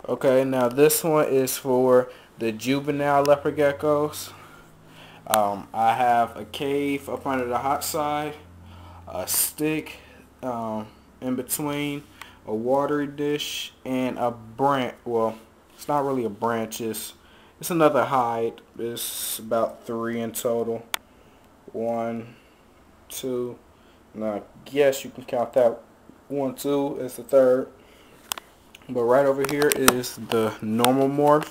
Okay, now this one is for the juvenile leopard geckos. I have a cave up under the hot side, a stick in between, a watering dish, and a branch. Well, it's not really a branch. It's another hide. It's about three in total. One, two. Now, I guess you can count that one, two as the third. But right over here is the normal morph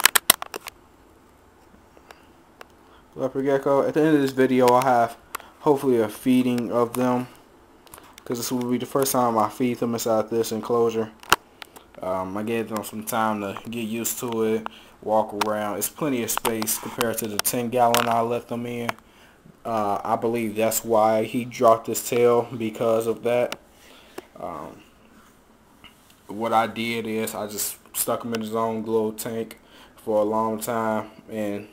leopard gecko. At the end of this video, I'll have hopefully a feeding of them, because this will be the first time I feed them inside this enclosure. I gave them some time to get used to it, walk around. It's plenty of space compared to the 10-gallon I let them in. I believe that's why he dropped his tail, because of that. What I did is I just stuck him in his own little tank for a long time, and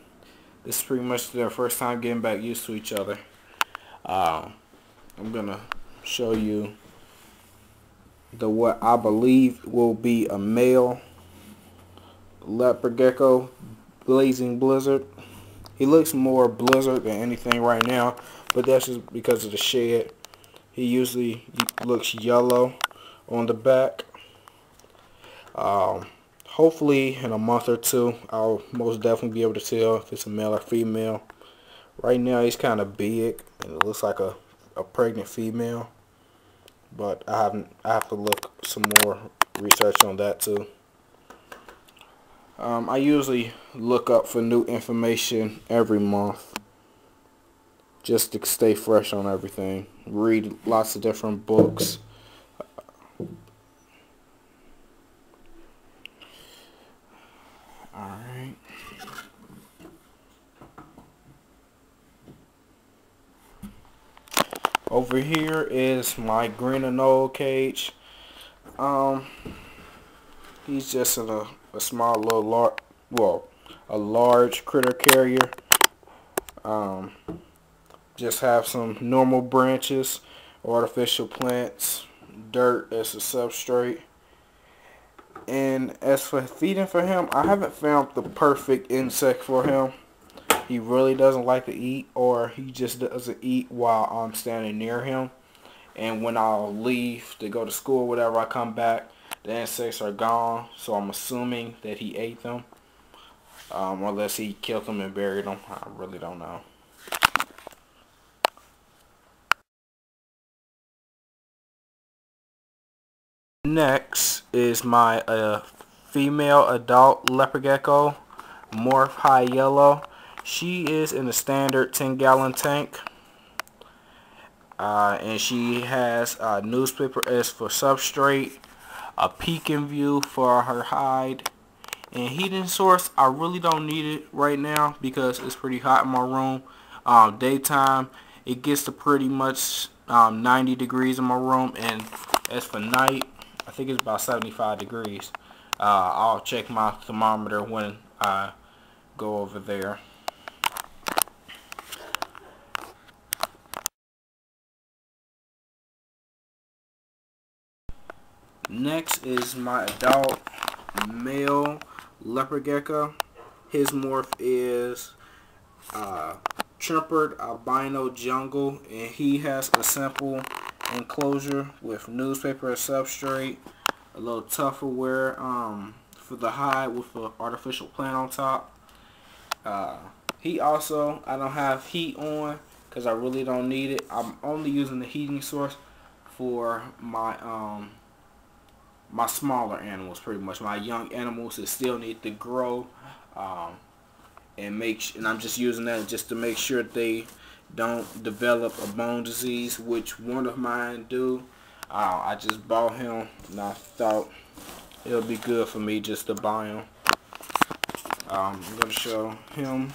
this is pretty much their first time getting back used to each other. I'm gonna show you what I believe will be a male leopard gecko, Blazing Blizzard. He looks more blizzard than anything right now, but that's just because of the shed. He usually looks yellow on the back. Hopefully in a month or two, I'll most definitely be able to tell if it's a male or female. Right now he's kind of big and it looks like a pregnant female, but I have to look some more research on that too. I usually look up for new information every month just to stay fresh on everything. Read lots of different books. Alright. Over here is my green anole cage. He's just in a small little a large critter carrier. Just have some normal branches, artificial plants, dirt as a substrate. And as for feeding for him, I haven't found the perfect insect for him. He really doesn't like to eat, or he just doesn't eat while I'm standing near him. And when I'll leave to go to school or whatever, I come back, the insects are gone. So I'm assuming that he ate them. Unless he killed them and buried them. I really don't know. Next is my female adult leopard gecko, Morph High Yellow. She is in a standard 10-gallon tank. And she has a newspaper as for substrate, a peeking view for her hide, and heating source. I really don't need it right now because it's pretty hot in my room. Daytime, it gets to pretty much 90 degrees in my room, and as for night, I think it's about 75 degrees. I'll check my thermometer when I go over there. Next is my adult male leopard gecko. His morph is tempered albino jungle, and he has a simple enclosure with newspaper as substrate, a little Tupperware for the hide with an artificial plant on top. He also, I don't have heat on because I really don't need it. I'm only using the heating source for my my smaller animals, pretty much. My young animals that still need to grow, and I'm just using that just to make sure they don't develop a bone disease, which one of mine do. I just bought him, and I thought it'll be good for me just to buy him. I'm gonna show him.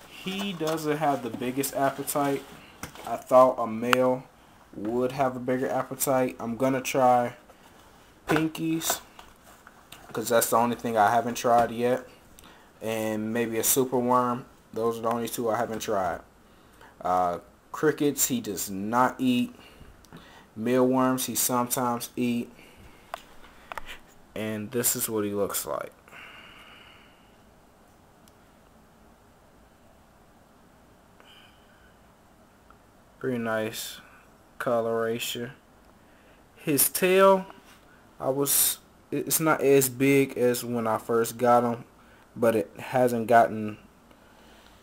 He doesn't have the biggest appetite. I thought a male would have a bigger appetite. I'm gonna try pinkies because that's the only thing I haven't tried yet, and maybe a super worm. Those are the only two I haven't tried. Crickets he does not eat. Mealworms he sometimes eat. And this is what he looks like. Pretty nice coloration. His tail, it's not as big as when I first got him, but it hasn't gotten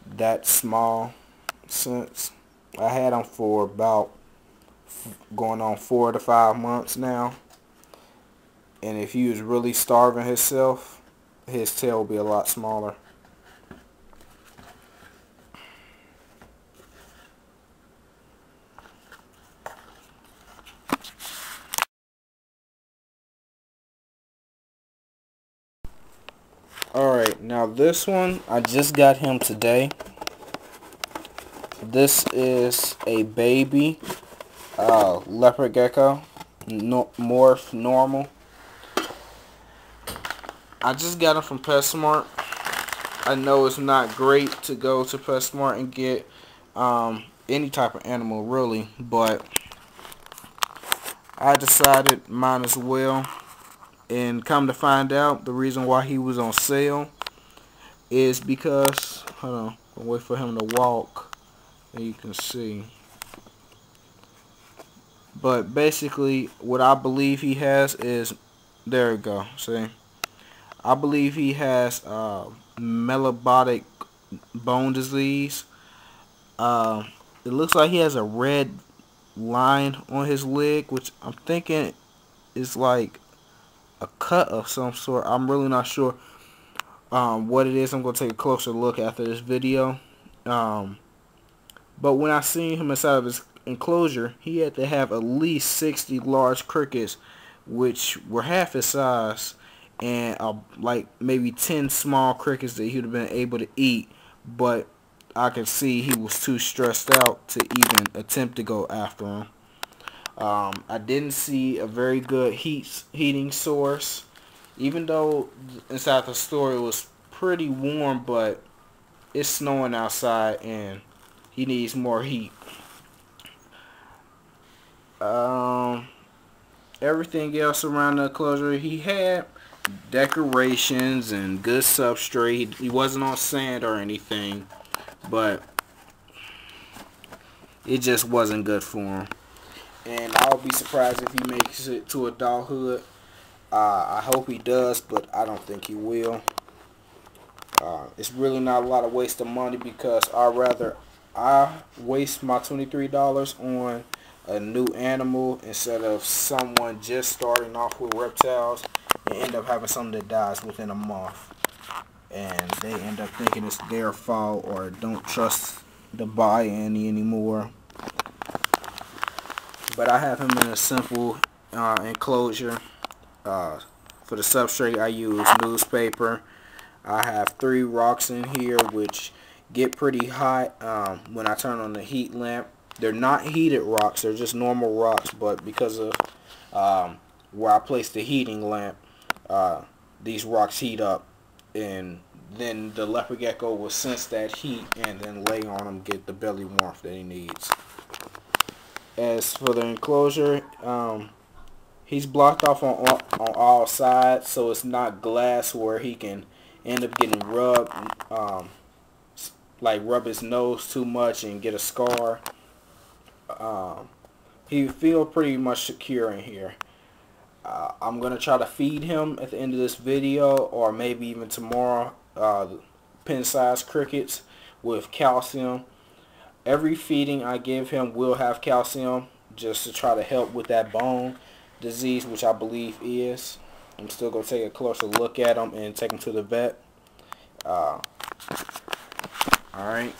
that small since. I had him for about going on 4 to 5 months now, and if he was really starving himself, his tail will be a lot smaller. Alright, now this one, I just got him today. This is a baby leopard gecko, morph normal. I just got him from PetSmart. I know it's not great to go to PetSmart and get any type of animal really, but I decided mine as well. And come to find out, the reason why he was on sale is because, hold on, I'll wait for him to walk and you can see. But basically, what I believe he has is, there we go, see? I believe he has metabolic bone disease. It looks like he has a red line on his leg, which I'm thinking is like a cut of some sort. I'm really not sure what it is. I'm going to take a closer look after this video. But when I seen him inside of his enclosure, he had to have at least 60 large crickets, which were half his size, and like maybe 10 small crickets that he would have been able to eat. But I could see he was too stressed out to even attempt to go after him. I didn't see a very good heating source, even though inside the store it was pretty warm, but it's snowing outside and he needs more heat. Everything else around the enclosure, he had decorations and good substrate. He wasn't on sand or anything, but it just wasn't good for him. And I'll be surprised if he makes it to adulthood. I hope he does, but I don't think he will. It's really not a lot of waste of money, because I waste my $23 on a new animal instead of someone just starting off with reptiles and end up having something that dies within a month. And they end up thinking it's their fault or don't trust the buyer anymore. But I have him in a simple enclosure. For the substrate, I use newspaper. I have 3 rocks in here, which get pretty hot when I turn on the heat lamp. They're not heated rocks, they're just normal rocks, but because of where I place the heating lamp, these rocks heat up, and then the leopard gecko will sense that heat and then lay on them, get the belly warmth that he needs. As for the enclosure, he's blocked off on all sides, so it's not glass where he can end up getting rubbed, like rub his nose too much and get a scar. He feel pretty much secure in here. I'm going to try to feed him at the end of this video, or maybe even tomorrow, pen-sized crickets with calcium. Every feeding I give him will have calcium, just to try to help with that bone disease, which I believe is. I'm still going to take a closer look at him and take him to the vet. Alright.